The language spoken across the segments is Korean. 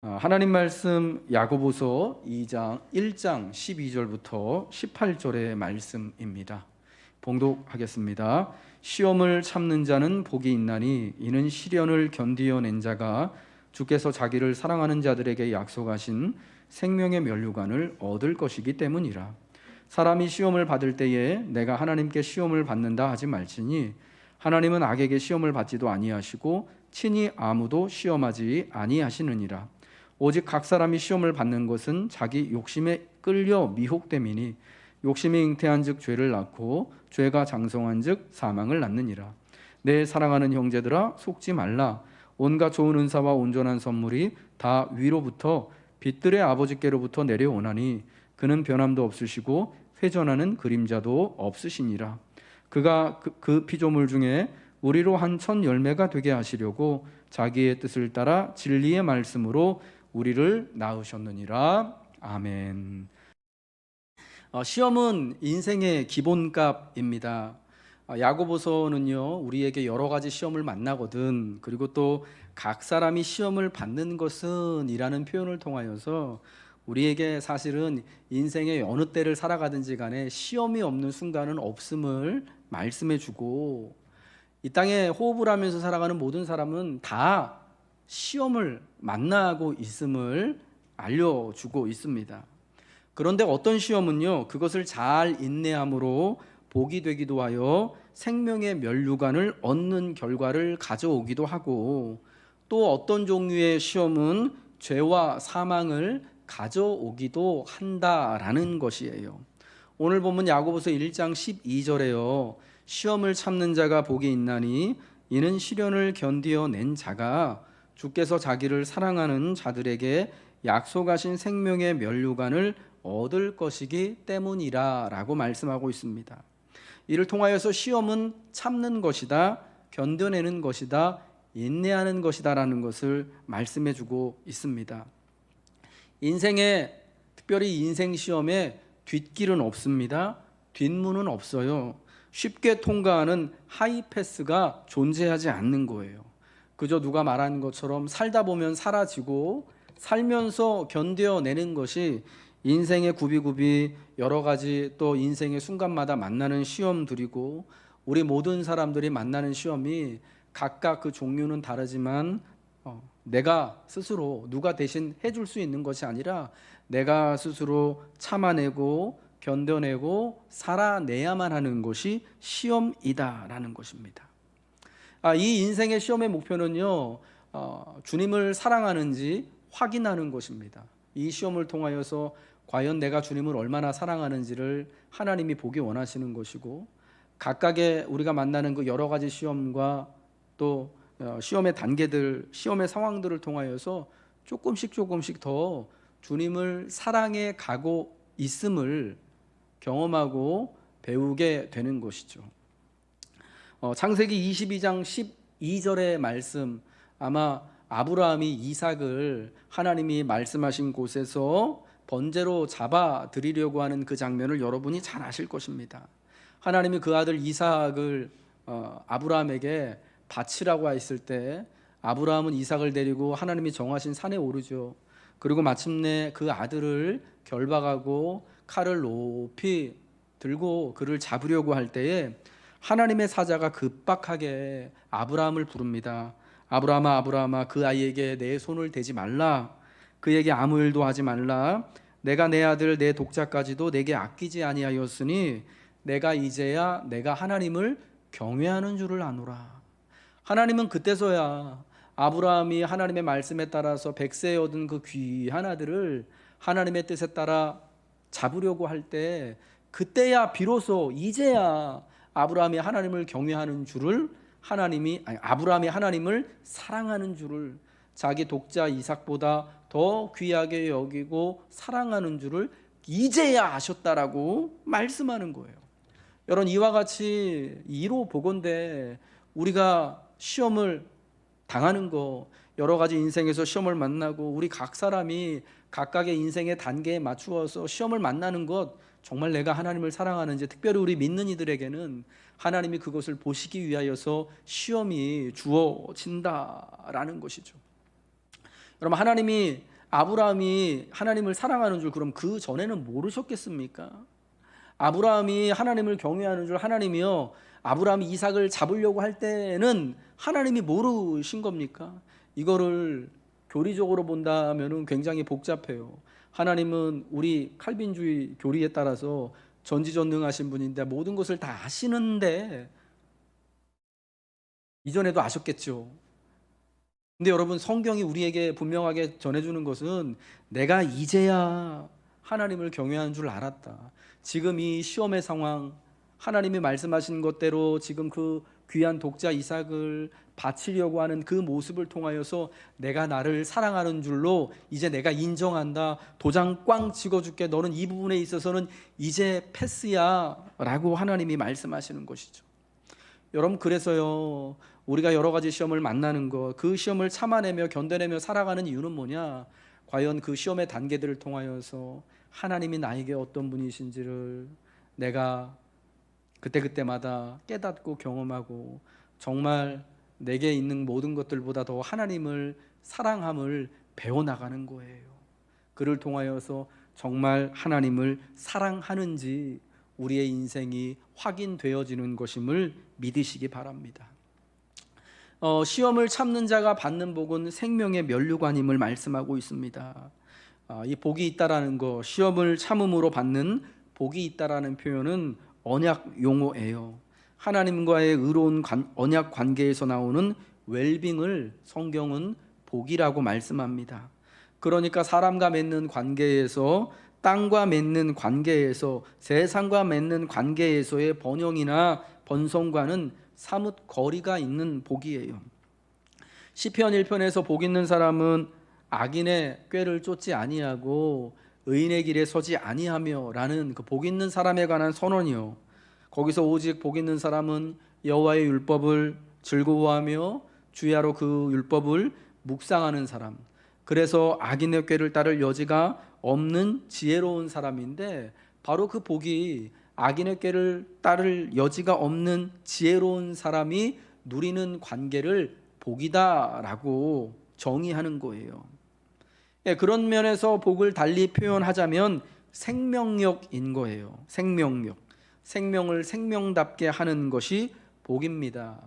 하나님 말씀 야고보서 2장 1장 12절부터 18절의 말씀입니다. 봉독하겠습니다. 시험을 참는 자는 복이 있나니 이는 시련을 견디어낸 자가 주께서 자기를 사랑하는 자들에게 약속하신 생명의 면류관을 얻을 것이기 때문이라. 사람이 시험을 받을 때에 내가 하나님께 시험을 받는다 하지 말지니 하나님은 악에게 시험을 받지도 아니하시고 친히 아무도 시험하지 아니하시느니라. 오직 각 사람이 시험을 받는 것은 자기 욕심에 끌려 미혹됨이니 욕심이 잉태한즉 죄를 낳고 죄가 장성한즉 사망을 낳느니라. 내 사랑하는 형제들아 속지 말라. 온갖 좋은 은사와 온전한 선물이 다 위로부터 빛들의 아버지께로부터 내려오나니 그는 변함도 없으시고 회전하는 그림자도 없으시니라. 그가 그 피조물 중에 우리로 한 천 열매가 되게 하시려고 자기의 뜻을 따라 진리의 말씀으로 우리를 낳으셨느니라. 아멘. 시험은 인생의 기본값입니다. 야고보서는요, 우리에게 여러 가지 시험을 만나거든. 그리고 또 각 사람이 시험을 받는 것은 이라는 표현을 통하여서 우리에게 사실은 인생의 어느 때를 살아가든지 간에 시험이 없는 순간은 없음을 말씀해 주고, 이 땅에 호흡을 하면서 살아가는 모든 사람은 다 시험을 만나고 있음을 알려주고 있습니다. 그런데 어떤 시험은요, 그것을 잘 인내함으로 복이 되기도 하여 생명의 면류관을 얻는 결과를 가져오기도 하고, 또 어떤 종류의 시험은 죄와 사망을 가져오기도 한다라는 것이에요. 오늘 보면 야고보서 1장 12절에요. 시험을 참는 자가 복이 있나니 이는 시련을 견디어낸 자가 주께서 자기를 사랑하는 자들에게 약속하신 생명의 면류관을 얻을 것이기 때문이라 라고 말씀하고 있습니다. 이를 통하여서 시험은 참는 것이다, 견뎌내는 것이다, 인내하는 것이다 라는 것을 말씀해 주고 있습니다. 인생에, 특별히 인생 시험에 뒷길은 없습니다. 뒷문은 없어요. 쉽게 통과하는 하이패스가 존재하지 않는 거예요. 그저 누가 말한 것처럼 살다 보면 사라지고 살면서 견뎌내는 것이 인생의 굽이굽이 여러 가지 또 인생의 순간마다 만나는 시험들이고, 우리 모든 사람들이 만나는 시험이 각각 그 종류는 다르지만 내가 스스로 누가 대신 해줄 수 있는 것이 아니라 내가 스스로 참아내고 견뎌내고 살아내야만 하는 것이 시험이다라는 것입니다. 이 인생의 시험의 목표는요, 주님을 사랑하는지 확인하는 것입니다. 이 시험을 통하여서 과연 내가 주님을 얼마나 사랑하는지를 하나님이 보기 원하시는 것이고, 각각의 우리가 만나는 그 여러 가지 시험과 또 시험의 단계들, 시험의 상황들을 통하여서 조금씩 더 주님을 사랑해 가고 있음을 경험하고 배우게 되는 것이죠. 창세기 22장 12절의 말씀, 아마 아브라함이 이삭을 하나님이 말씀하신 곳에서 번제로 잡아 드리려고 하는 그 장면을 여러분이 잘 아실 것입니다. 하나님이 그 아들 이삭을 아브라함에게 바치라고 했을 때 아브라함은 이삭을 데리고 하나님이 정하신 산에 오르죠. 그리고 마침내 그 아들을 결박하고 칼을 높이 들고 그를 잡으려고 할 때에 하나님의 사자가 급박하게 아브라함을 부릅니다. 아브라함아, 아브라함아, 그 아이에게 내 손을 대지 말라. 그에게 아무 일도 하지 말라. 내가 내 아들 내 독자까지도 내게 아끼지 아니하였으니 내가 이제야 내가 하나님을 경외하는 줄을 아노라. 하나님은 그때서야 아브라함이 하나님의 말씀에 따라서 백세에 얻은 그 귀한 아들을 하나님의 뜻에 따라 잡으려고 할 때, 그때야 비로소 이제야 아브라함이 하나님을 경외하는 줄을, 아브라함이 하나님을 사랑하는 줄을, 자기 독자 이삭보다 더 귀하게 여기고 사랑하는 줄을 이제야 아셨다라고 말씀하는 거예요. 여러분, 이와 같이 이로 보건대 우리가 시험을 당하는 거, 여러 가지 인생에서 시험을 만나고 우리 각 사람이 각각의 인생의 단계에 맞추어서 시험을 만나는 것, 정말 내가 하나님을 사랑하는지, 특별히 우리 믿는 이들에게는 하나님이 그것을 보시기 위하여서 시험이 주어진다라는 것이죠. 여러분, 하나님이 아브라함이 하나님을 사랑하는 줄 그럼 그 전에는 모르셨겠습니까? 아브라함이 하나님을 경외하는 줄 하나님이요, 아브라함이 이삭을 잡으려고 할 때는 하나님이 모르신 겁니까? 이거를 교리적으로 본다면은 굉장히 복잡해요. 하나님은 우리 칼빈주의 교리에 따라서 전지전능하신 분인데 모든 것을 다 아시는데, 이전에도 아셨겠죠. 근데 여러분, 성경이 우리에게 분명하게 전해주는 것은 내가 이제야 하나님을 경외하는 줄 알았다. 지금 이 시험의 상황, 하나님이 말씀하신 것대로 지금 그 귀한 독자 이삭을 바치려고 하는 그 모습을 통하여서 내가 나를 사랑하는 줄로 이제 내가 인정한다. 도장 꽝 찍어줄게. 너는 이 부분에 있어서는 이제 패스야 라고 하나님이 말씀하시는 것이죠. 여러분, 그래서요, 우리가 여러 가지 시험을 만나는 것, 그 시험을 참아내며 견뎌내며 살아가는 이유는 뭐냐? 과연 그 시험의 단계들을 통하여서 하나님이 나에게 어떤 분이신지를 내가 그때그때마다 깨닫고 경험하고, 정말 내게 있는 모든 것들보다 더 하나님을 사랑함을 배워나가는 거예요. 그를 통하여서 정말 하나님을 사랑하는지 우리의 인생이 확인되어지는 것임을 믿으시기 바랍니다. 시험을 참는 자가 받는 복은 생명의 면류관임을 말씀하고 있습니다. 이 복이 있다라는 거, 시험을 참음으로 받는 복이 있다라는 표현은 언약 용어예요. 하나님과의 의로운 언약 관계에서 나오는 웰빙을 성경은 복이라고 말씀합니다. 그러니까 사람과 맺는 관계에서, 땅과 맺는 관계에서, 세상과 맺는 관계에서의 번영이나 번성과는 사뭇 거리가 있는 복이에요. 시편 1편에서 복 있는 사람은 악인의 꾀를 쫓지 아니하고 의인의 길에 서지 아니하며 라는 그 복 있는 사람에 관한 선언이요, 거기서 오직 복 있는 사람은 여호와의 율법을 즐거워하며 주야로 그 율법을 묵상하는 사람, 그래서 악인의 꾀를 따를 여지가 없는 지혜로운 사람인데, 바로 그 복이 악인의 꾀를 따를 여지가 없는 지혜로운 사람이 누리는 관계를 복이다라고 정의하는 거예요. 그런 면에서 복을 달리 표현하자면 생명력인 거예요. 생명력. 생명을 생명답게 하는 것이 복입니다.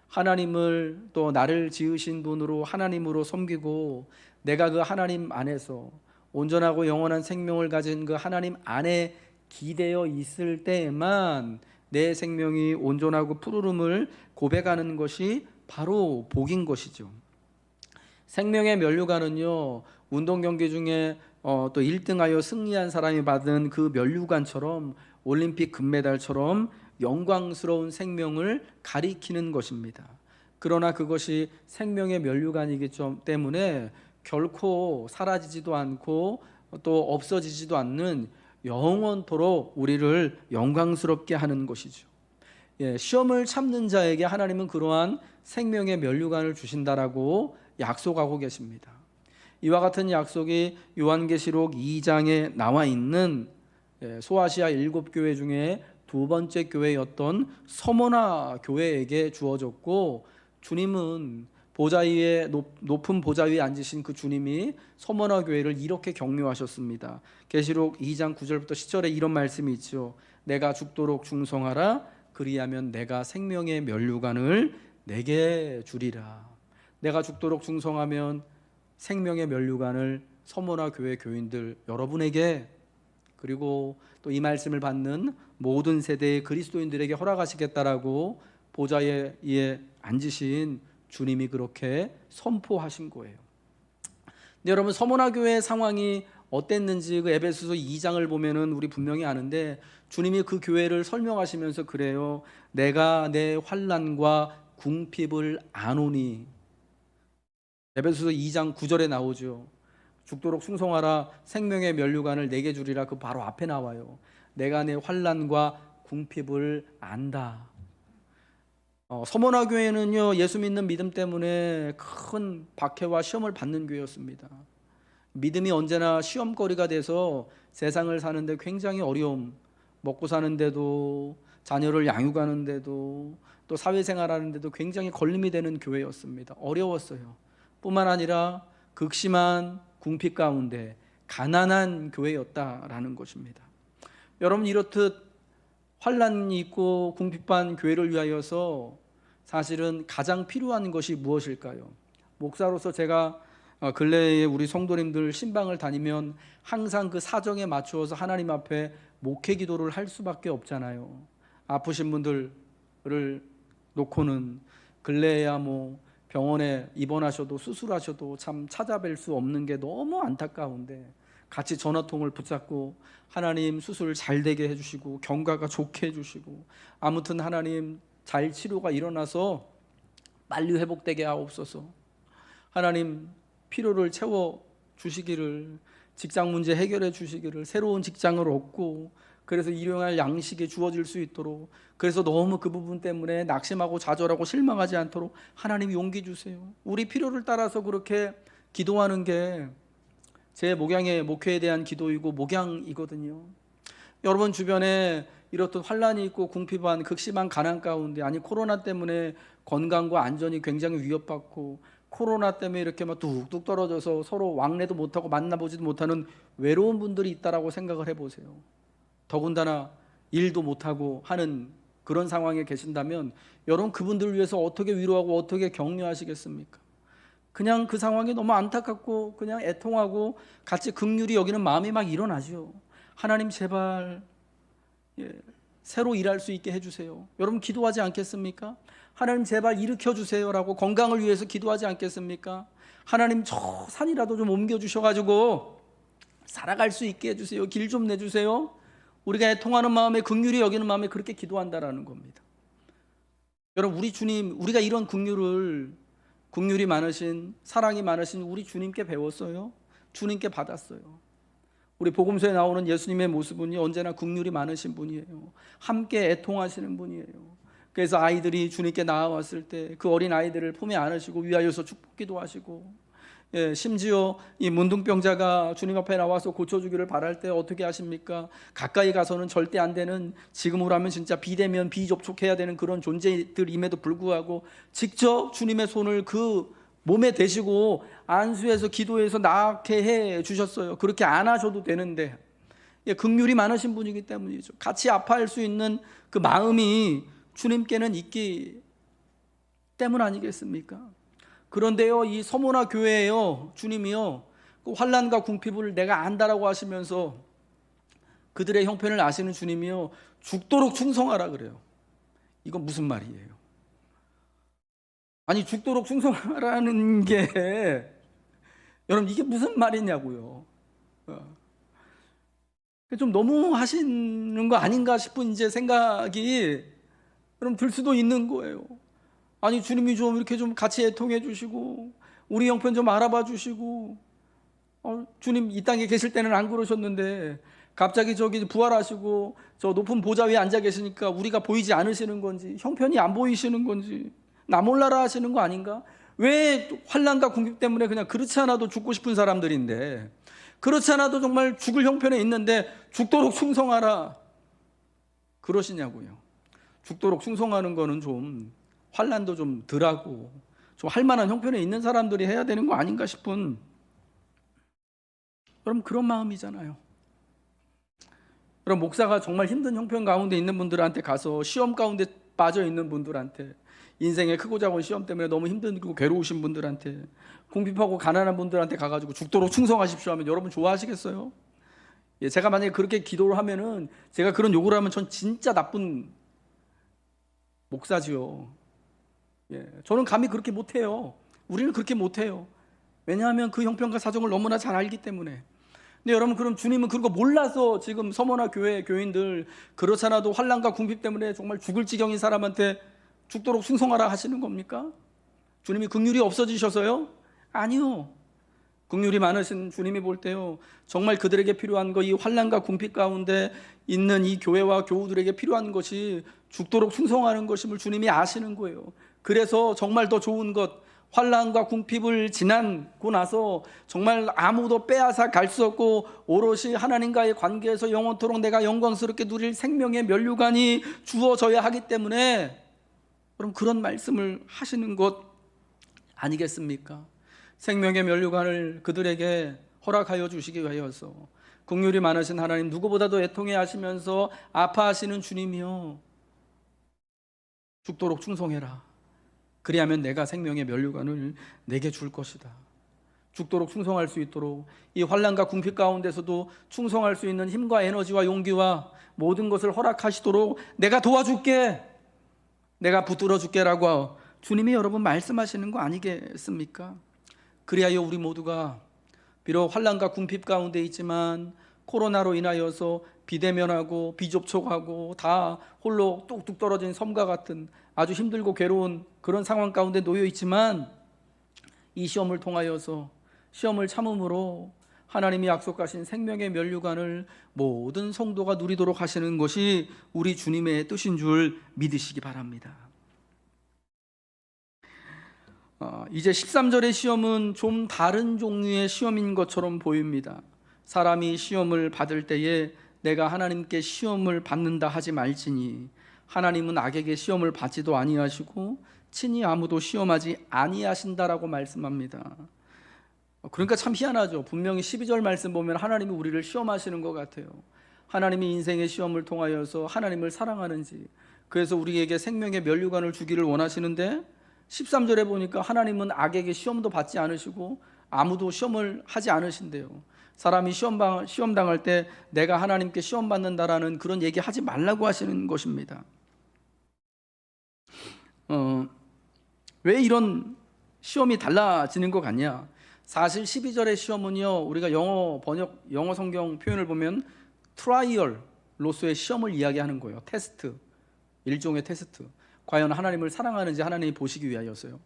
하나님을, 또 나를 지으신 분으로 하나님으로 섬기고 내가 그 하나님 안에서 온전하고 영원한 생명을 가진 그 하나님 안에 기대어 있을 때에만 내 생명이 온전하고 푸르름을 고백하는 것이 바로 복인 것이죠. 생명의 면류관은요, 운동 경기 중에 또 1등하여 승리한 사람이 받은 그 면류관처럼, 올림픽 금메달처럼 영광스러운 생명을 가리키는 것입니다. 그러나 그것이 생명의 면류관이기 때문에 결코 사라지지도 않고 또 없어지지도 않는 영원토록 우리를 영광스럽게 하는 것이죠. 시험을 참는 자에게 하나님은 그러한 생명의 면류관을 주신다라고 약속하고 계십니다. 이와 같은 약속이 요한계시록 2장에 나와 있는 소아시아 7교회 중에 두 번째 교회였던 서머나 교회에게 주어졌고, 주님은 보좌 위에, 높은 보좌 위에 앉으신 그 주님이 서머나 교회를 이렇게 격려하셨습니다. 계시록 2장 9절부터 10절에 이런 말씀이 있죠. 내가 죽도록 충성하라. 그리하면 내가 생명의 면류관을 내게 주리라. 내가 죽도록 충성하면 생명의 면류관을 서머나 교회 교인들 여러분에게, 그리고 또 이 말씀을 받는 모든 세대의 그리스도인들에게 허락하시겠다라고 보좌 위에 앉으신 주님이 그렇게 선포하신 거예요. 근데 여러분, 서머나 교회의 상황이 어땠는지 그 에베소서 2장을 보면은 우리 분명히 아는데, 주님이 그 교회를 설명하시면서 그래요. 내가 내 환난과 궁핍을 아노니. 에베소서 2장 9절에 나오죠. 죽도록 충성하라. 생명의 면류관을 내게 주리라. 그 바로 앞에 나와요. 내가 내 환난과 궁핍을 안다. 서머나 교회는요, 예수 믿는 믿음 때문에 큰 박해와 시험을 받는 교회였습니다. 믿음이 언제나 시험거리가 돼서 세상을 사는데 굉장히 어려움, 먹고 사는데도, 자녀를 양육하는데도, 또 사회생활하는데도 굉장히 걸림이 되는 교회였습니다. 어려웠어요. 뿐만 아니라 극심한 궁핍 가운데 가난한 교회였다라는 것입니다. 여러분, 이렇듯 환난이 있고 궁핍한 교회를 위하여서 사실은 가장 필요한 것이 무엇일까요? 목사로서 제가 근래에 우리 성도님들 신방을 다니면 항상 그 사정에 맞추어서 하나님 앞에 목회 기도를 할 수밖에 없잖아요. 아프신 분들을 놓고는 근래에야 뭐 병원에 입원하셔도 수술하셔도 참 찾아뵐 수 없는 게 너무 안타까운데 같이 전화통을 붙잡고 하나님 수술 잘 되게 해주시고 경과가 좋게 해주시고 아무튼 하나님 잘 치료가 일어나서 빨리 회복되게 하옵소서. 하나님 필요를 채워 주시기를, 직장 문제 해결해 주시기를, 새로운 직장을 얻고 그래서 일용할 양식이 주어질 수 있도록, 그래서 너무 그 부분 때문에 낙심하고 좌절하고 실망하지 않도록 하나님 용기 주세요. 우리 필요를 따라서 그렇게 기도하는 게 제 목양의 목회에 대한 기도이고 목양이거든요. 여러분 주변에 이렇듯 환란이 있고 궁핍한 극심한 가난 가운데, 아니 코로나 때문에 건강과 안전이 굉장히 위협받고 코로나 때문에 이렇게 막 뚝뚝 떨어져서 서로 왕래도 못하고 만나보지도 못하는 외로운 분들이 있다라고 생각을 해보세요. 더군다나 일도 못하고 하는 그런 상황에 계신다면 여러분 그분들을 위해서 어떻게 위로하고 어떻게 격려하시겠습니까? 그냥 그 상황이 너무 안타깝고 그냥 애통하고 같이 긍휼히 여기는 마음이 막 일어나죠. 하나님 제발 새로 일할 수 있게 해주세요. 여러분 기도하지 않겠습니까? 하나님 제발 일으켜 주세요라고 건강을 위해서 기도하지 않겠습니까? 하나님 저 산이라도 좀 옮겨 주셔가지고 살아갈 수 있게 해주세요. 길 좀 내주세요. 우리가 애통하는 마음에, 긍휼히 여기는 마음에 그렇게 기도한다라는 겁니다. 여러분 우리 주님, 우리가 이런 긍휼이 많으신, 사랑이 많으신 우리 주님께 배웠어요. 주님께 받았어요. 우리 복음서에 나오는 예수님의 모습은요, 언제나 긍휼이 많으신 분이에요. 함께 애통하시는 분이에요. 그래서 아이들이 주님께 나아왔을 때 그 어린 아이들을 품에 안으시고 위하여서 축복기도 하시고, 심지어 이 문둥병자가 주님 앞에 나와서 고쳐주기를 바랄 때 어떻게 하십니까? 가까이 가서는 절대 안 되는, 지금으로 하면 진짜 비대면 비접촉해야 되는 그런 존재들임에도 불구하고 직접 주님의 손을 그 몸에 대시고 안수해서 기도해서 낫게 해 주셨어요. 그렇게 안 하셔도 되는데, 긍휼이 많으신 분이기 때문이죠. 같이 아파할 수 있는 그 마음이 주님께는 있기 때문 아니겠습니까? 그런데요, 이 서모나 교회에요, 주님이요, 그 환난과 궁핍을 내가 안다라고 하시면서 그들의 형편을 아시는 주님이요, 죽도록 충성하라 그래요. 이건 무슨 말이에요? 아니 죽도록 충성하라는 게 여러분 이게 무슨 말이냐고요. 좀 너무 하시는 거 아닌가 싶은 이제 생각이 여러분 들 수도 있는 거예요. 아니 주님이 좀 이렇게 좀 같이 애통해 주시고 우리 형편 좀 알아봐 주시고, 주님 이 땅에 계실 때는 안 그러셨는데 갑자기 저기 부활하시고 저 높은 보좌 위에 앉아 계시니까 우리가 보이지 않으시는 건지, 형편이 안 보이시는 건지 나 몰라라 하시는 거 아닌가? 왜 환난과 궁핍 때문에 그냥 그렇지 않아도 죽고 싶은 사람들인데, 그렇지 않아도 정말 죽을 형편에 있는데 죽도록 충성하라 그러시냐고요. 죽도록 충성하는 거는 좀 환난도 좀 덜하고 좀 할 만한 형편에 있는 사람들이 해야 되는 거 아닌가 싶은, 여러분 그런 마음이잖아요. 여러분 목사가 정말 힘든 형편 가운데 있는 분들한테 가서, 시험 가운데 빠져 있는 분들한테, 인생의 크고 작은 시험 때문에 너무 힘들고 괴로우신 분들한테, 궁핍하고 가난한 분들한테 가가지고 죽도록 충성하십시오 하면 여러분 좋아하시겠어요? 제가 만약에 그렇게 기도를 하면은, 제가 그런 요구를 하면 전 진짜 나쁜 목사지요. 저는 감히 그렇게 못해요. 우리는 그렇게 못해요. 왜냐하면 그 형편과 사정을 너무나 잘 알기 때문에. 근데 여러분 그럼 주님은 그런 거 몰라서 지금 서머나 교회 교인들 그렇잖아도 환난과 궁핍 때문에 정말 죽을 지경인 사람한테 죽도록 충성하라 하시는 겁니까? 주님이 긍휼이 없어지셔서요? 아니요. 긍휼이 많으신 주님이 볼 때요, 정말 그들에게 필요한 거, 이 환난과 궁핍 가운데 있는 이 교회와 교우들에게 필요한 것이 죽도록 충성하는 것임을 주님이 아시는 거예요. 그래서 정말 더 좋은 것, 환난과 궁핍을 지나고 나서 정말 아무도 빼앗아 갈 수 없고 오롯이 하나님과의 관계에서 영원토록 내가 영광스럽게 누릴 생명의 면류관이 주어져야 하기 때문에 그럼 그런 말씀을 하시는 것 아니겠습니까? 생명의 면류관을 그들에게 허락하여 주시기 위하여서 긍휼이 많으신 하나님, 누구보다도 애통해 하시면서 아파하시는 주님이여, 죽도록 충성해라. 그리하면 내가 생명의 면류관을 내게 줄 것이다. 죽도록 충성할 수 있도록, 이 환난과 궁핍 가운데서도 충성할 수 있는 힘과 에너지와 용기와 모든 것을 허락하시도록 내가 도와줄게, 내가 붙들어 줄게라고 주님이 여러분 말씀하시는 거 아니겠습니까? 그리하여 우리 모두가 비록 환난과 궁핍 가운데 있지만 코로나로 인하여서 비대면하고 비접촉하고 다 홀로 뚝뚝 떨어진 섬과 같은 아주 힘들고 괴로운 그런 상황 가운데 놓여 있지만, 이 시험을 통하여서, 시험을 참음으로 하나님이 약속하신 생명의 면류관을 모든 성도가 누리도록 하시는 것이 우리 주님의 뜻인 줄 믿으시기 바랍니다. 이제 13절의 시험은 좀 다른 종류의 시험인 것처럼 보입니다. 사람이 시험을 받을 때에 내가 하나님께 시험을 받는다 하지 말지니 하나님은 악에게 시험을 받지도 아니하시고 친히 아무도 시험하지 아니하신다라고 말씀합니다. 그러니까 참 희한하죠. 분명히 12절 말씀 보면 하나님이 우리를 시험하시는 것 같아요. 하나님이 인생의 시험을 통하여서 하나님을 사랑하는지, 그래서 우리에게 생명의 면류관을 주기를 원하시는데, 13절에 보니까 하나님은 악에게 시험도 받지 않으시고 아무도 시험을 하지 않으신대요. 사람이 시험 당할 때 내가 하나님께 시험 받는다라는 그런 얘기 하지 말라고 하시는 것입니다. 왜 이런 시험이 달라지는 것 같냐? 사실 12절의 시험은요, 우리가 영어 성경 표현을 보면 트라이얼로서의 시험을 이야기하는 거예요. 테스트, 일종의 테스트. 과연 하나님을 사랑하는지 하나님이 보시기 위하여서요.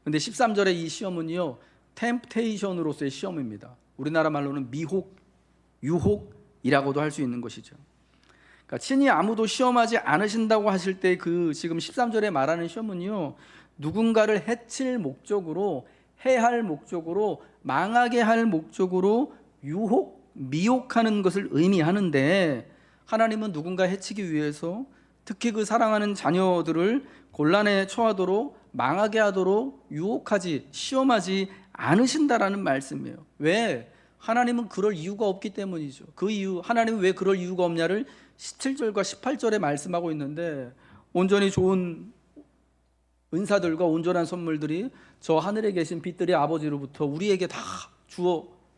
근데 13절의 이 시험은요, 템프테이션으로서의 시험입니다. 우리나라 말로는 미혹, 유혹이라고도 할 수 있는 것이죠. 그러니까 친히 아무도 시험하지 않으신다고 하실 때 그 지금 13절에 말하는 시험은요, 누군가를 해칠 목적으로, 해할 목적으로, 망하게 할 목적으로 미혹하는 것을 의미하는데, 하나님은 누군가 해치기 위해서 특히 그 사랑하는 자녀들을 곤란에 처하도록, 망하게 하도록 유혹하지, 시험하지 않으신다라는 말씀이에요. 왜? 하나님은 그럴 이유가 없기 때문이죠. 그 이유, 하나님은 왜 그럴 이유가 없냐를 17절과 18절에 말씀하고 있는데, 온전히 좋은 은사들과 온전한 선물들이 저 하늘에 계신 빛들의 아버지로부터 우리에게 다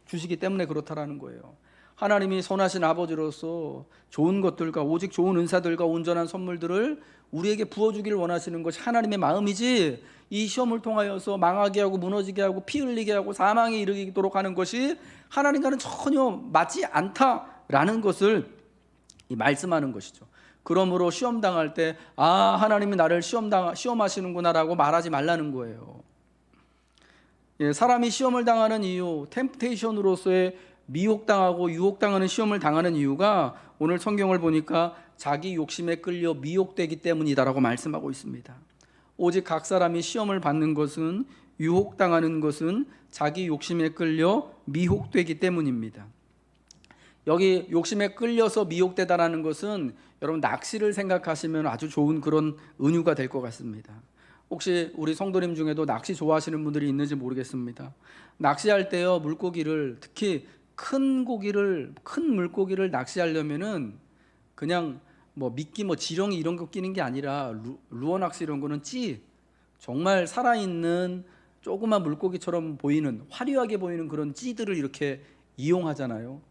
주시기 때문에 그렇다라는 거예요. 하나님이 선하신 아버지로서 좋은 것들과, 오직 좋은 은사들과 온전한 선물들을 우리에게 부어주기를 원하시는 것이 하나님의 마음이지, 이 시험을 통하여서 망하게 하고 무너지게 하고 피 흘리게 하고 사망에 이르도록 하는 것이 하나님과는 전혀 맞지 않다라는 것을 말씀하는 것이죠. 그러므로 시험 당할 때 하나님이 나를 시험하시는구나라고 말하지 말라는 거예요. 사람이 시험을 당하는 이유, 템프테이션으로서의 미혹당하고 유혹당하는 시험을 당하는 이유가 오늘 성경을 보니까 자기 욕심에 끌려 미혹되기 때문이다라고 말씀하고 있습니다. 오직 각 사람이 시험을 받는 것은, 유혹당하는 것은 자기 욕심에 끌려 미혹되기 때문입니다. 여기 욕심에 끌려서 미혹되다라는 것은 여러분 낚시를 생각하시면 아주 좋은 그런 은유가 될 것 같습니다. 혹시 우리 성도님 중에도 낚시 좋아하시는 분들이 있는지 모르겠습니다. 낚시할 때요, 물고기를, 특히 큰 물고기를 낚시하려면은 그냥 미끼, 지렁이 이런 거 끼는 게 아니라 루어 낚시 이런 거는 정말 살아있는 조그만 물고기처럼 보이는, 화려하게 보이는 그런 찌들을 이렇게 이용하잖아요.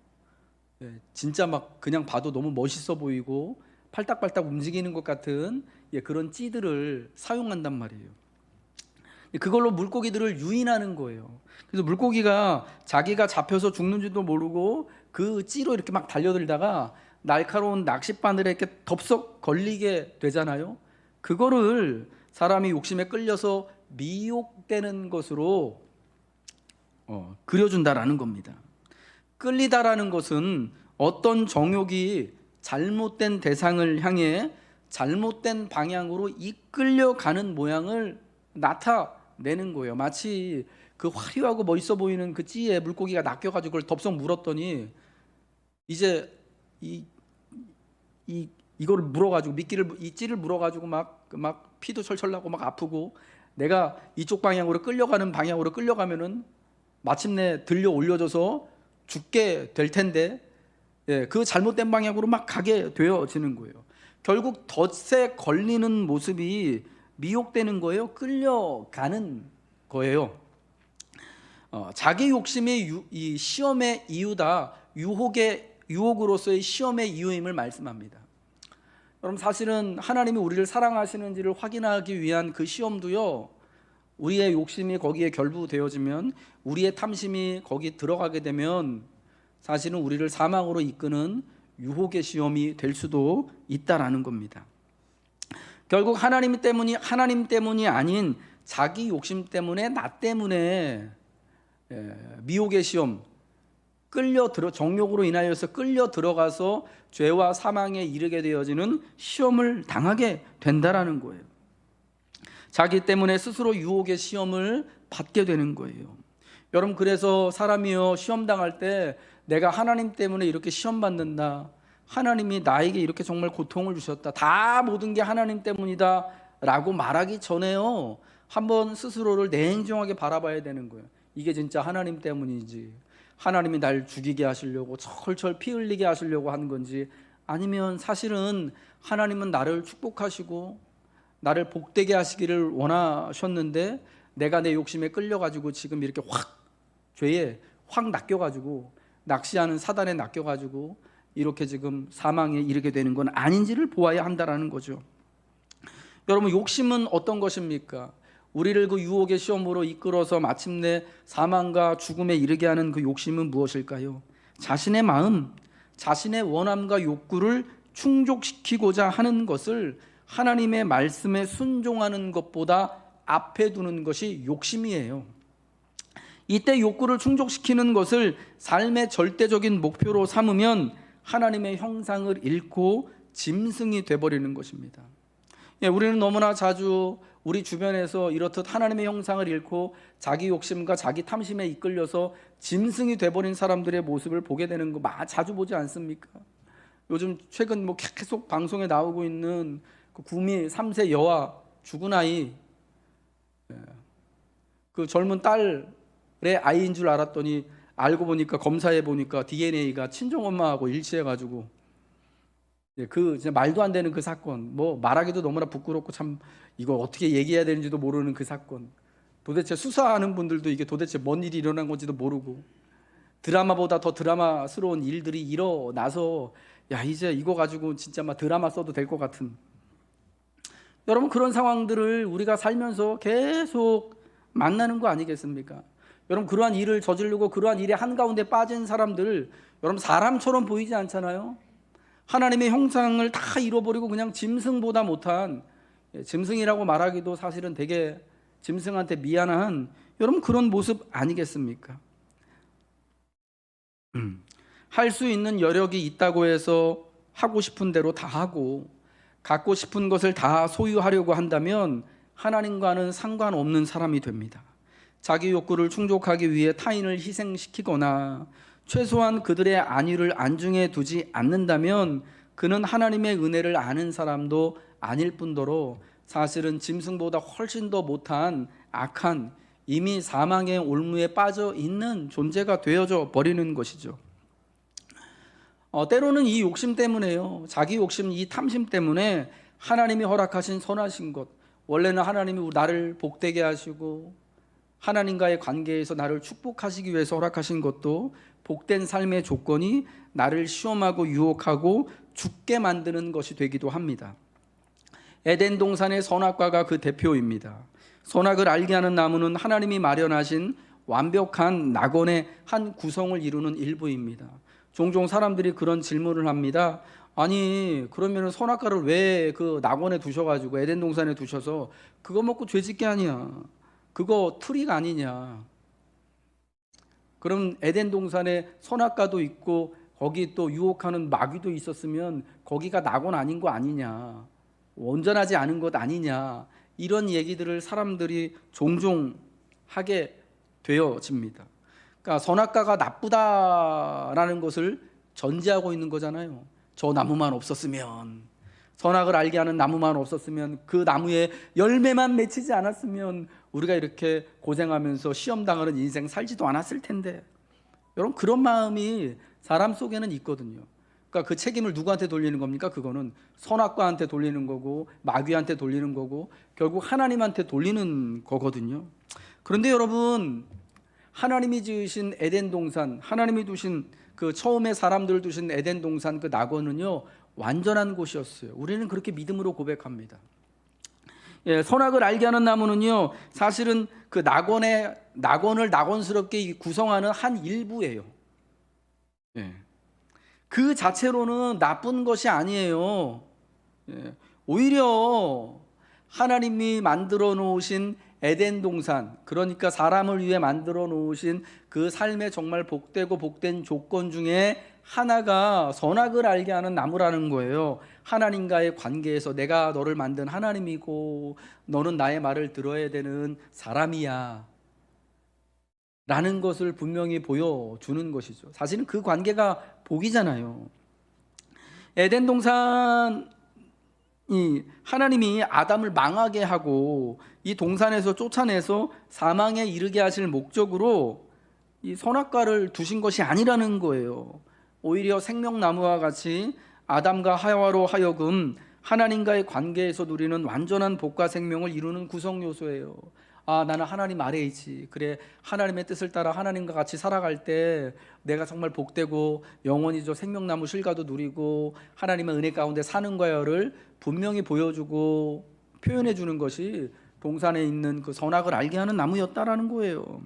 진짜 그냥 봐도 너무 멋있어 보이고 팔딱팔딱 움직이는 것 같은 그런 찌들을 사용한단 말이에요. 그걸로 물고기들을 유인하는 거예요. 그래서 물고기가 자기가 잡혀서 죽는지도 모르고 그 찌로 이렇게 막 달려들다가 날카로운 낚싯바늘에 이렇게 덥석 걸리게 되잖아요. 그거를 사람이 욕심에 끌려서 미혹되는 것으로 그려준다라는 겁니다. 끌리다라는 것은 어떤 정욕이 잘못된 대상을 향해 잘못된 방향으로 이끌려가는 모양을 나타내는 거예요. 마치 그 화려하고 멋있어 보이는 그 찌에 물고기가 낚여가지고 그걸 덥석 물었더니 이제 이거를 물어가지고 이 찌를 물어가지고 막 피도 철철 나고 막 아프고, 내가 이쪽 방향으로 끌려가는 방향으로 끌려가면은 마침내 들려 올려져서 죽게 될 텐데 그 잘못된 방향으로 막 가게 되어지는 거예요. 결국 덫에 걸리는 모습이 미혹되는 거예요. 끌려가는 거예요. 자기 욕심이 이 시험의 이유다. 유혹으로서의 시험의 이유임을 말씀합니다. 여러분, 사실은 하나님이 우리를 사랑하시는지를 확인하기 위한 그 시험도요, 우리의 욕심이 거기에 결부되어지면, 우리의 탐심이 거기 들어가게 되면 사실은 우리를 사망으로 이끄는 유혹의 시험이 될 수도 있다라는 겁니다. 결국 하나님 때문이 아닌 자기 욕심 때문에, 나 때문에 미혹의 시험, 정욕으로 인하여서 끌려 들어가서 죄와 사망에 이르게 되어지는 시험을 당하게 된다라는 거예요. 자기 때문에 스스로 유혹의 시험을 받게 되는 거예요. 여러분, 그래서 사람이요, 시험 당할 때 내가 하나님 때문에 이렇게 시험 받는다, 하나님이 나에게 이렇게 정말 고통을 주셨다, 다 모든 게 하나님 때문이다 라고 말하기 전에요, 한번 스스로를 냉정하게 바라봐야 되는 거예요. 이게 진짜 하나님 때문인지, 하나님이 날 죽이게 하시려고 철철 피 흘리게 하시려고 하는 건지, 아니면 사실은 하나님은 나를 축복하시고 나를 복되게 하시기를 원하셨는데 내가 내 욕심에 끌려가지고 지금 이렇게 죄에 확 낚여가지고, 낚시하는 사단에 낚여가지고 이렇게 지금 사망에 이르게 되는 건 아닌지를 보아야 한다라는 거죠. 여러분, 욕심은 어떤 것입니까? 우리를 그 유혹의 시험으로 이끌어서 마침내 사망과 죽음에 이르게 하는 그 욕심은 무엇일까요? 자신의 마음, 자신의 원함과 욕구를 충족시키고자 하는 것을 하나님의 말씀에 순종하는 것보다 앞에 두는 것이 욕심이에요. 이때 욕구를 충족시키는 것을 삶의 절대적인 목표로 삼으면 하나님의 형상을 잃고 짐승이 돼버리는 것입니다. 우리는 너무나 자주 우리 주변에서 이렇듯 하나님의 형상을 잃고 자기 욕심과 자기 탐심에 이끌려서 짐승이 돼버린 사람들의 모습을 보게 되는 거 자주 보지 않습니까? 요즘 최근 계속 방송에 나오고 있는 그 구미 3세 여아 죽은 아이, 그 젊은 딸의 아이인 줄 알았더니 알고 보니까, 검사해 보니까 DNA가 친정엄마하고 일치해가지고, 그 진짜 말도 안 되는 그 사건, 말하기도 너무나 부끄럽고 참 이거 어떻게 얘기해야 되는지도 모르는 그 사건, 도대체 수사하는 분들도 이게 도대체 뭔 일이 일어난 건지도 모르고, 드라마보다 더 드라마스러운 일들이 일어나서 이제 이거 가지고 진짜 막 드라마 써도 될 것 같은, 여러분, 그런 상황들을 우리가 살면서 계속 만나는 거 아니겠습니까? 여러분, 그러한 일을 저지르고 그러한 일의 한가운데 빠진 사람들, 여러분, 사람처럼 보이지 않잖아요. 하나님의 형상을 다 잃어버리고 그냥 짐승보다 못한, 짐승이라고 말하기도 사실은 되게 짐승한테 미안한, 여러분, 그런 모습 아니겠습니까? 할 수 있는 여력이 있다고 해서 하고 싶은 대로 다 하고 갖고 싶은 것을 다 소유하려고 한다면 하나님과는 상관없는 사람이 됩니다. 자기 욕구를 충족하기 위해 타인을 희생시키거나 최소한 그들의 안위를 안중에 두지 않는다면 그는 하나님의 은혜를 아는 사람도 아닐 뿐더러 사실은 짐승보다 훨씬 더 못한 악한, 이미 사망의 올무에 빠져 있는 존재가 되어져 버리는 것이죠. 때로는 이 욕심 때문에요, 자기 욕심, 이 탐심 때문에 하나님이 허락하신 선하신 것, 원래는 하나님이 나를 복되게 하시고 하나님과의 관계에서 나를 축복하시기 위해서 허락하신 것도 복된 삶의 조건이 나를 시험하고 유혹하고 죽게 만드는 것이 되기도 합니다. 에덴 동산의 선악과가 그 대표입니다. 선악을 알게 하는 나무는 하나님이 마련하신 완벽한 낙원의 한 구성을 이루는 일부입니다. 종종 사람들이 그런 질문을 합니다. 아니, 그러면 선악과를 왜 그 낙원에 두셔가지고 에덴 동산에 두셔서 그거 먹고 죄짓게 하냐, 그거 트릭 아니냐, 그럼 에덴 동산에 선악과도 있고 거기 또 유혹하는 마귀도 있었으면 거기가 낙원 아닌 거 아니냐, 온전하지 않은 것 아니냐, 이런 얘기들을 사람들이 종종 하게 되어집니다. 그러니까 선악과가 나쁘다라는 것을 전제하고 있는 거잖아요. 저 나무만 없었으면, 선악을 알게 하는 나무만 없었으면, 그 나무에 열매만 맺히지 않았으면 우리가 이렇게 고생하면서 시험 당하는 인생 살지도 않았을 텐데. 여러분, 그런 마음이 사람 속에는 있거든요. 그러니까 그 책임을 누구한테 돌리는 겁니까? 그거는 선악과한테 돌리는 거고 마귀한테 돌리는 거고 결국 하나님한테 돌리는 거거든요. 그런데 여러분, 하나님이 지으신 에덴 동산, 하나님이 두신 그 처음에 사람들을 두신 에덴 동산 그 낙원은요, 완전한 곳이었어요. 우리는 그렇게 믿음으로 고백합니다. 선악을 알게 하는 나무는요, 사실은 그 낙원을 낙원스럽게 구성하는 한 일부예요. 그 자체로는 나쁜 것이 아니에요. 오히려 하나님이 만들어 놓으신 에덴 동산, 그러니까 사람을 위해 만들어 놓으신 그 삶의 정말 복되고 복된 조건 중에 하나가 선악을 알게 하는 나무라는 거예요. 하나님과의 관계에서 내가 너를 만든 하나님이고 너는 나의 말을 들어야 되는 사람이야 라는 것을 분명히 보여주는 것이죠. 사실은 그 관계가 복이잖아요. 에덴 동산이 하나님이 아담을 망하게 하고 이 동산에서 쫓아내서 사망에 이르게 하실 목적으로 이 선악과를 두신 것이 아니라는 거예요. 오히려 생명나무와 같이 아담과 하와로 하여금 하나님과의 관계에서 누리는 완전한 복과 생명을 이루는 구성 요소예요. 나는 하나님 아래에 있지. 그래, 하나님의 뜻을 따라 하나님과 같이 살아갈 때 내가 정말 복되고 영원히 저 생명나무 실과도 누리고 하나님의 은혜 가운데 사는 거야를 분명히 보여주고 표현해 주는 것이 동산에 있는 그 선악을 알게 하는 나무였다라는 거예요.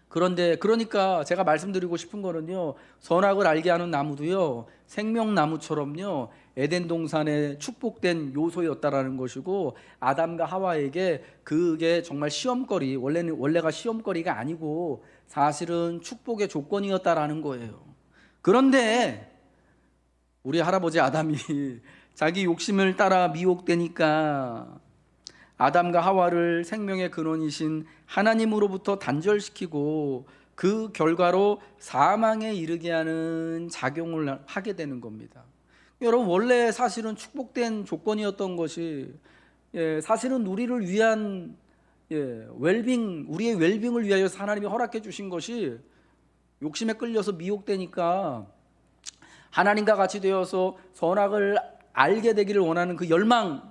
그러니까 제가 말씀드리고 싶은 거는요, 선악을 알게 하는 나무도요, 생명나무처럼요, 에덴 동산의 축복된 요소였다라는 것이고, 아담과 하와에게 그게 정말 시험거리, 원래가 시험거리가 아니고 사실은 축복의 조건이었다라는 거예요. 그런데 우리 할아버지 아담이 자기 욕심을 따라 미혹되니까 아담과 하와를 생명의 근원이신 하나님으로부터 단절시키고 그 결과로 사망에 이르게 하는 작용을 하게 되는 겁니다. 여러분, 원래 사실은 축복된 조건이었던 것이 사실은 우리를 위한 우리의 웰빙을 위하여 하나님이 허락해 주신 것이 욕심에 끌려서 미혹되니까 하나님과 같이 되어서 선악을 알게 되기를 원하는 그 열망,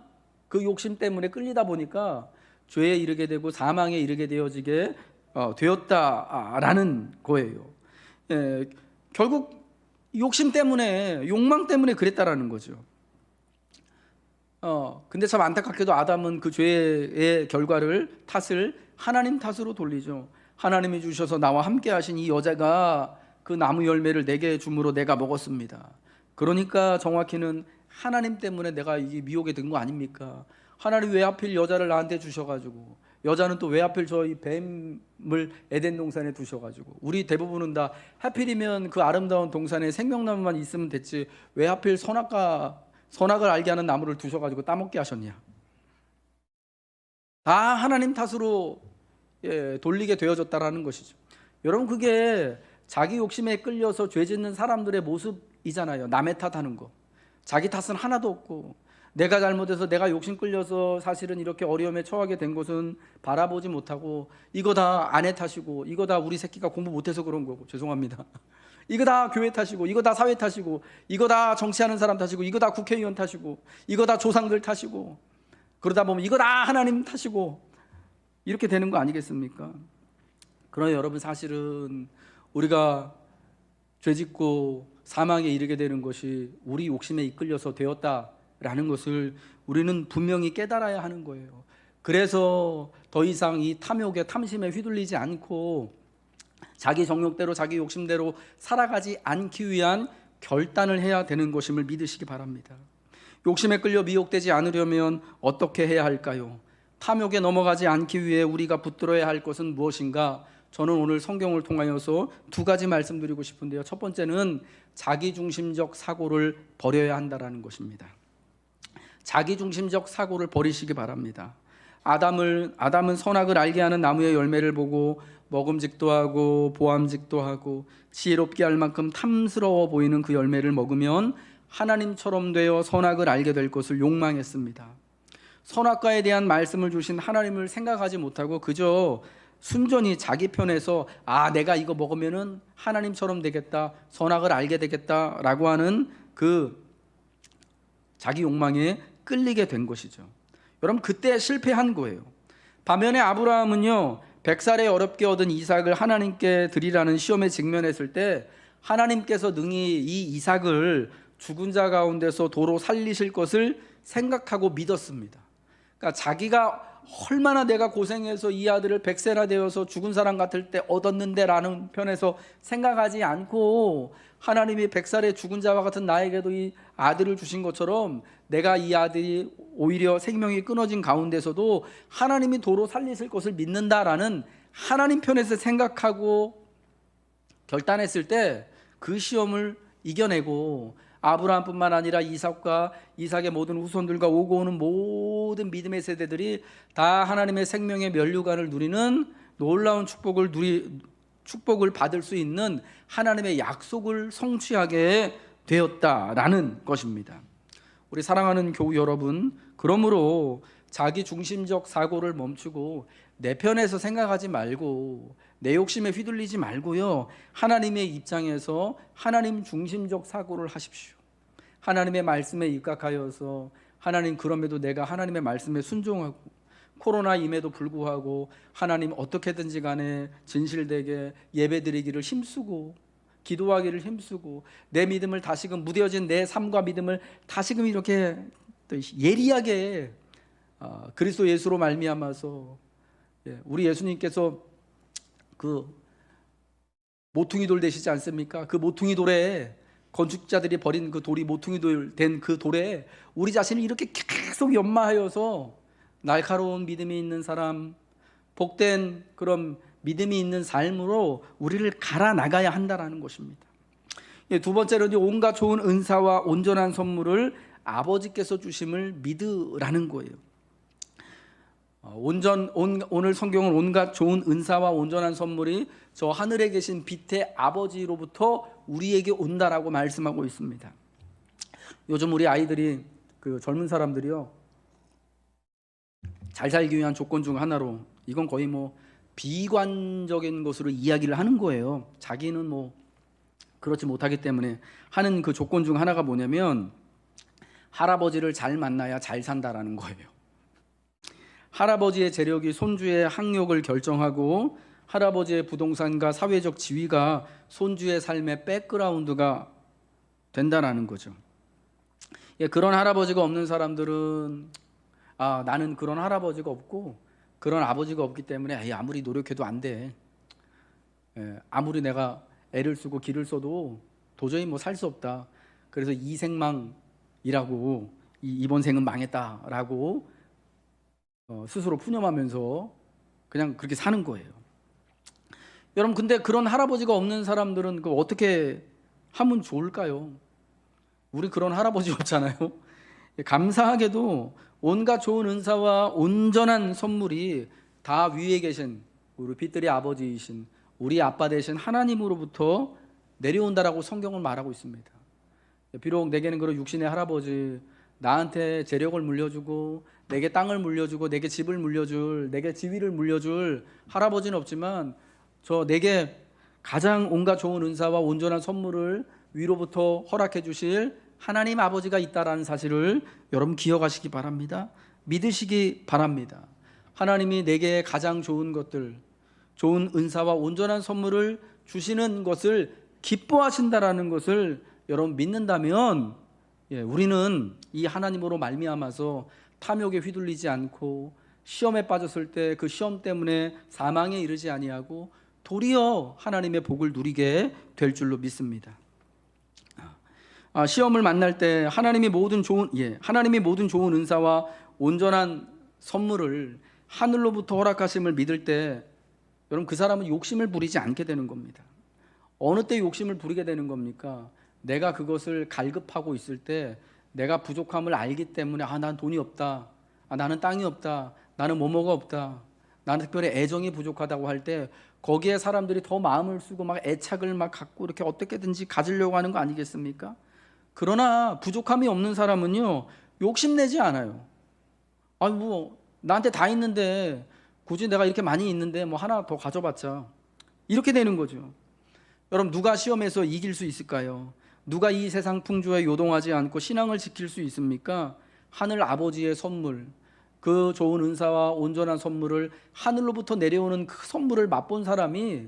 그 욕심 때문에 끌리다 보니까 죄에 이르게 되고 사망에 이르게 되어지게 되었다라는 거예요. 결국 욕심 때문에, 욕망 때문에 그랬다라는 거죠. 근데 참 안타깝게도 아담은 그 죄의 탓을 하나님 탓으로 돌리죠. 하나님이 주셔서 나와 함께 하신 이 여자가 그 나무 열매를 내게 줌으로 내가 먹었습니다. 그러니까 정확히는 하나님 때문에 내가 이게 미혹에 든 거 아닙니까? 하나님 왜 하필 여자를 나한테 주셔가지고, 여자는 또 왜 하필 저희 뱀을 에덴 동산에 두셔가지고, 우리 대부분은 다 하필이면 그 아름다운 동산에 생명나무만 있으면 됐지 왜 하필 선악을 알게 하는 나무를 두셔가지고 따먹게 하셨냐? 다 하나님 탓으로 돌리게 되어졌다라는 것이죠. 여러분, 그게 자기 욕심에 끌려서 죄 짓는 사람들의 모습이잖아요. 남의 탓하는 거. 자기 탓은 하나도 없고, 내가 잘못해서 내가 욕심 끌려서 사실은 이렇게 어려움에 처하게 된 것은 바라보지 못하고, 이거 다 아내 탓이고, 이거 다 우리 새끼가 공부 못해서 그런 거고, 죄송합니다. 이거 다 교회 탓이고, 이거 다 사회 탓이고, 이거 다 정치하는 사람 탓이고, 이거 다 국회의원 탓이고, 이거 다 조상들 탓이고, 그러다 보면 이거 다 하나님 탓이고, 이렇게 되는 거 아니겠습니까? 그러나 여러분, 사실은 우리가 죄짓고 사망에 이르게 되는 것이 우리 욕심에 이끌려서 되었다라는 것을 우리는 분명히 깨달아야 하는 거예요. 그래서 더 이상 이 탐심에 휘둘리지 않고 자기 정욕대로 자기 욕심대로 살아가지 않기 위한 결단을 해야 되는 것임을 믿으시기 바랍니다. 욕심에 끌려 미혹되지 않으려면 어떻게 해야 할까요? 탐욕에 넘어가지 않기 위해 우리가 붙들어야 할 것은 무엇인가? 저는 오늘 성경을 통하여서 두 가지 말씀드리고 싶은데요. 첫 번째는 자기중심적 사고를 버려야 한다는 것입니다. 자기중심적 사고를 버리시기 바랍니다. 아담은 선악을 알게 하는 나무의 열매를 보고 먹음직도 하고 보암직도 하고 지혜롭게 할 만큼 탐스러워 보이는 그 열매를 먹으면 하나님처럼 되어 선악을 알게 될 것을 욕망했습니다. 선악과에 대한 말씀을 주신 하나님을 생각하지 못하고 그저 순전히 자기 편에서 내가 이거 먹으면은 하나님처럼 되겠다, 선악을 알게 되겠다라고 하는 그 자기 욕망에 끌리게 된 것이죠. 여러분, 그때 실패한 거예요. 반면에 아브라함은요, 100살에 어렵게 얻은 이삭을 하나님께 드리라는 시험에 직면했을 때 하나님께서 능히 이 이삭을 죽은 자 가운데서 도로 살리실 것을 생각하고 믿었습니다. 그러니까 자기가 얼마나 내가 고생해서 이 아들을 100세나 되어서 죽은 사람 같을 때 얻었는데 라는 편에서 생각하지 않고 하나님이 100살의 죽은 자와 같은 나에게도 이 아들을 주신 것처럼 내가 이 아들이 오히려 생명이 끊어진 가운데서도 하나님이 도로 살리실 것을 믿는다라는 하나님 편에서 생각하고 결단했을 때 그 시험을 이겨내고 아브라함뿐만 아니라 이삭과 이삭의 모든 후손들과 오고 오는 모든 믿음의 세대들이 다 하나님의 생명의 면류관을 누리는 놀라운 축복을 받을 수 있는 하나님의 약속을 성취하게 되었다라는 것입니다. 우리 사랑하는 교우 여러분, 그러므로 자기 중심적 사고를 멈추고 내 편에서 생각하지 말고 내 욕심에 휘둘리지 말고요, 하나님의 입장에서 하나님 중심적 사고를 하십시오. 하나님의 말씀에 입각하여서 하나님, 그럼에도 내가 하나님의 말씀에 순종하고 코로나임에도 불구하고 하나님 어떻게든지 간에 진실되게 예배드리기를 힘쓰고 기도하기를 힘쓰고 내 믿음을 다시금 무뎌진 내 삶과 믿음을 다시금 이렇게 예리하게 그리스도 예수로 말미암아서, 우리 예수님께서 그 모퉁이 돌 되시지 않습니까? 그 모퉁이 돌에 건축자들이 버린 그 돌이 모퉁이 돌 된 그 돌에 우리 자신을 이렇게 계속 연마하여서 날카로운 믿음이 있는 사람, 복된 그런 믿음이 있는 삶으로 우리를 갈아 나가야 한다라는 것입니다. 두 번째로는 온갖 좋은 은사와 온전한 선물을 아버지께서 주심을 믿으라는 거예요. 오늘 성경은 온갖 좋은 은사와 온전한 선물이 저 하늘에 계신 빛의 아버지로부터 우리에게 온다라고 말씀하고 있습니다. 요즘 우리 아이들이, 그 젊은 사람들이요, 잘 살기 위한 조건 중 하나로, 이건 거의 뭐 비관적인 것으로 이야기를 하는 거예요. 자기는 뭐 그렇지 못하기 때문에 하는 그 조건 중 하나가 뭐냐면 할아버지를 잘 만나야 잘 산다라는 거예요. 할아버지의 재력이 손주의 학력을 결정하고 할아버지의 부동산과 사회적 지위가 손주의 삶의 백그라운드가 된다라는 거죠. 그런 할아버지가 없는 사람들은 나는 그런 할아버지가 없고 그런 아버지가 없기 때문에 아무리 노력해도 안 돼. 아무리 내가 애를 쓰고 기를 써도 도저히 뭐 살 수 없다. 그래서 이생망이라고 이번 생은 망했다라고 스스로 푸념하면서 그냥 그렇게 사는 거예요. 여러분, 근데 그런 할아버지가 없는 사람들은 어떻게 하면 좋을까요? 우리 그런 할아버지 없잖아요. 감사하게도 온갖 좋은 은사와 온전한 선물이 다 위에 계신 우리 빛들의 아버지이신 우리 아빠 되신 하나님으로부터 내려온다라고 성경은 말하고 있습니다. 비록 내게는 그런 육신의 할아버지, 나한테 재력을 물려주고 내게 땅을 물려주고 내게 집을 물려줄, 내게 지위를 물려줄 할아버지는 없지만 내게 가장 온갖 좋은 은사와 온전한 선물을 위로부터 허락해 주실 하나님 아버지가 있다라는 사실을 여러분 기억하시기 바랍니다. 믿으시기 바랍니다. 하나님이 내게 가장 좋은 것들, 좋은 은사와 온전한 선물을 주시는 것을 기뻐하신다라는 것을 여러분 믿는다면, 우리는 이 하나님으로 말미암아서 탐욕에 휘둘리지 않고 시험에 빠졌을 때 그 시험 때문에 사망에 이르지 아니하고 도리어 하나님의 복을 누리게 될 줄로 믿습니다. 시험을 만날 때 하나님이 모든 좋은 은사와 온전한 선물을 하늘로부터 허락하심을 믿을 때 여러분, 그 사람은 욕심을 부리지 않게 되는 겁니다. 어느 때 욕심을 부리게 되는 겁니까? 내가 그것을 갈급하고 있을 때, 내가 부족함을 알기 때문에 난 돈이 없다, 나는 땅이 없다, 나는 뭐뭐가 없다, 나는 특별히 애정이 부족하다고 할 때 거기에 사람들이 더 마음을 쓰고 막 애착을 막 갖고 이렇게 어떻게든지 가지려고 하는 거 아니겠습니까? 그러나 부족함이 없는 사람은요, 욕심내지 않아요. 아니 뭐 나한테 다 있는데 굳이 내가 이렇게 많이 있는데 뭐 하나 더 가져봤자 이렇게 되는 거죠. 여러분 누가 시험에서 이길 수 있을까요? 누가 이 세상 풍조에 요동하지 않고 신앙을 지킬 수 있습니까? 하늘 아버지의 선물, 그 좋은 은사와 온전한 선물을 하늘로부터 내려오는 그 선물을 맛본 사람이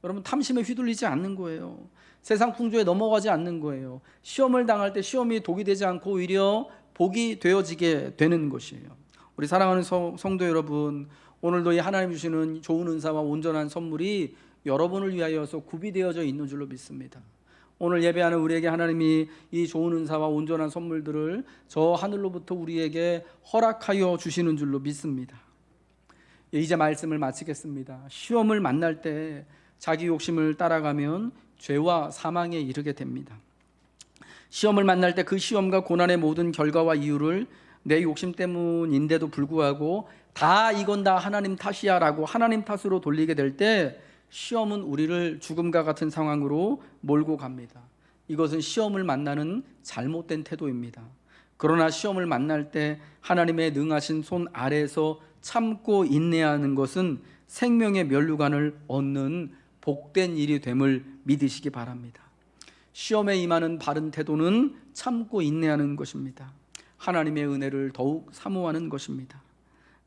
여러분 탐심에 휘둘리지 않는 거예요. 세상 풍조에 넘어가지 않는 거예요. 시험을 당할 때 시험이 독이 되지 않고 오히려 복이 되어지게 되는 것이에요. 우리 사랑하는 성도 여러분, 오늘도 이 하나님 주시는 좋은 은사와 온전한 선물이 여러분을 위하여서 구비되어져 있는 줄로 믿습니다. 오늘 예배하는 우리에게 하나님이 이 좋은 은사와 온전한 선물들을 저 하늘로부터 우리에게 허락하여 주시는 줄로 믿습니다. 이제 말씀을 마치겠습니다. 시험을 만날 때 자기 욕심을 따라가면 죄와 사망에 이르게 됩니다. 시험을 만날 때 그 시험과 고난의 모든 결과와 이유를 내 욕심 때문인데도 불구하고 다 이건 다 하나님 탓이야 라고 하나님 탓으로 돌리게 될 때 시험은 우리를 죽음과 같은 상황으로 몰고 갑니다. 이것은 시험을 만나는 잘못된 태도입니다. 그러나 시험을 만날 때 하나님의 능하신 손 아래에서 참고 인내하는 것은 생명의 면류관을 얻는 복된 일이 됨을 믿으시기 바랍니다. 시험에 임하는 바른 태도는 참고 인내하는 것입니다. 하나님의 은혜를 더욱 사모하는 것입니다.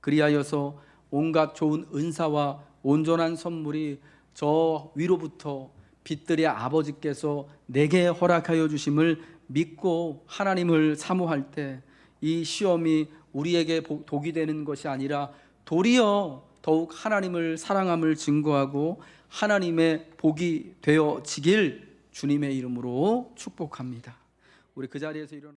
그리하여서 온갖 좋은 은사와 온전한 선물이 저 위로부터 빛들의 아버지께서 내게 허락하여 주심을 믿고 하나님을 사모할 때 이 시험이 우리에게 독이 되는 것이 아니라 도리어 더욱 하나님을 사랑함을 증거하고 하나님의 복이 되어지길 주님의 이름으로 축복합니다. 우리 그 자리에서 일어나